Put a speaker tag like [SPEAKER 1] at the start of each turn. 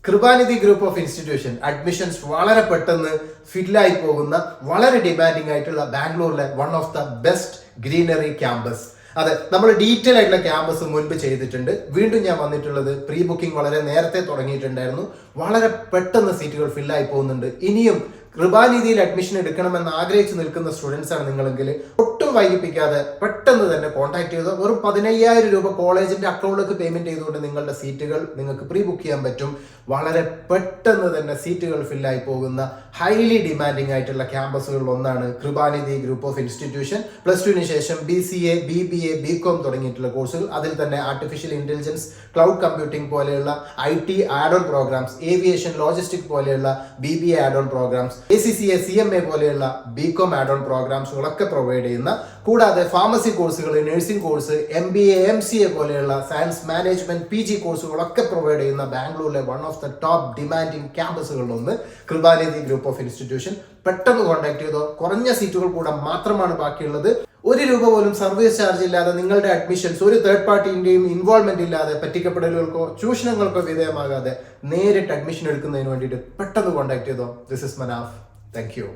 [SPEAKER 1] Kripanidhi group of institution admissions വളരെ പെട്ടെന്ന് ഫില്ലായി പോകുന്ന വളരെ ഡിമാൻഡിംഗ് ആയിട്ടുള്ള ബാംഗ്ലൂരിലെ one of the best greenery campus. അതെ, നമ്മൾ ഡീറ്റെയിൽ ആയിട്ടുള്ള ക്യാമ്പസ് മുൻപ് ചെയ്തിട്ടുണ്ട്. വീണ്ടും ഞാൻ വന്നിട്ടുള്ളത് പ്രീ ബുക്കിംഗ് വളരെ നേരത്തെ തുടങ്ങിയിട്ടുണ്ടായിരുന്നു. വളരെ പെട്ടെന്ന് സീറ്റുകൾ ഫില്ലായി പോകുന്നുണ്ട്. ഇനിയും കൃപാനിധിയിൽ അഡ്മിഷൻ എടുക്കണമെന്ന് ആഗ്രഹിച്ചു നിൽക്കുന്ന സ്റ്റുഡൻസ് ആണ് നിങ്ങളെങ്കിൽ ഒട്ടും വൈകിപ്പിക്കാതെ പെട്ടെന്ന് തന്നെ കോൺടാക്ട് ചെയ്തോ. വെറും 15,000 രൂപ കോളേജിന്റെ അക്കൗണ്ടിലേക്ക് പേയ്മെന്റ് ചെയ്തുകൊണ്ട് നിങ്ങളുടെ സീറ്റുകൾ നിങ്ങൾക്ക് പ്രീ ബുക്ക് ചെയ്യാൻ പറ്റും. വളരെ പെട്ടെന്ന് തന്നെ സീറ്റുകൾ ഫില്ലായി പോകുന്ന ഹൈലി ഡിമാൻഡിംഗ് ആയിട്ടുള്ള ക്യാമ്പസുകളിൽ ഒന്നാണ് കൃപാനിധി ഗ്രൂപ്പ് ഓഫ് ഇൻസ്റ്റിറ്റ്യൂഷൻ. +2 ശേഷം BCA, BBA, BCom തുടങ്ങിയിട്ടുള്ള കോഴ്സുകൾ, അതിൽ തന്നെ ആർട്ടിഫിഷ്യൽ ഇന്റലിജൻസ്, ക്ലൗഡ് കമ്പ്യൂട്ടിംഗ് പോലെയുള്ള IT add on programs, aviation, logistic പോലെയുള്ള BBA add on programs, ACCA, CMA പോലെയുള്ള BCom ആഡ് ഓൺ പ്രോഗ്രാംസുകളൊക്കെ പ്രൊവൈഡ് ചെയ്യുന്ന, കൂടാതെ ഫാർമസി കോഴ്സുകൾ, നഴ്സിംഗ് കോഴ്സ്, MBA, MCA പോലെയുള്ള സയൻസ് മാനേജ്മെന്റ് PG കോഴ്സുകളൊക്കെ പ്രൊവൈഡ് ചെയ്യുന്ന ബാംഗ്ലൂരിലെ one of the top demanding ക്യാമ്പസുകളിലൊന്ന് കൃപാനിധി ഗ്രൂപ്പ് ഓഫ് ഇൻസ്റ്റിറ്റ്യൂഷൻ. പെട്ടെന്ന് കോൺടാക്ട് ചെയ്തോ. കുറഞ്ഞ സീറ്റുകൾ കൂടെ മാത്രമാണ് ബാക്കിയുള്ളത്. 1 രൂപ പോലും സർവീസ് ചാർജ് ഇല്ലാതെ നിങ്ങളുടെ അഡ്മിഷൻസ് ഒരു തേർഡ് പാർട്ടിന്റെയും ഇൻവോൾവ്മെന്റ് ഇല്ലാതെ, പറ്റിക്കപ്പെടലുകൾക്കോ ചൂഷണങ്ങൾക്കോ വിധേയമാകാതെ നേരിട്ട് അഡ്മിഷൻ എടുക്കുന്നതിന് വേണ്ടിയിട്ട് പെട്ടെന്ന് കോൺടാക്ട് ചെയ്തോ. This is Manaf. Thank you.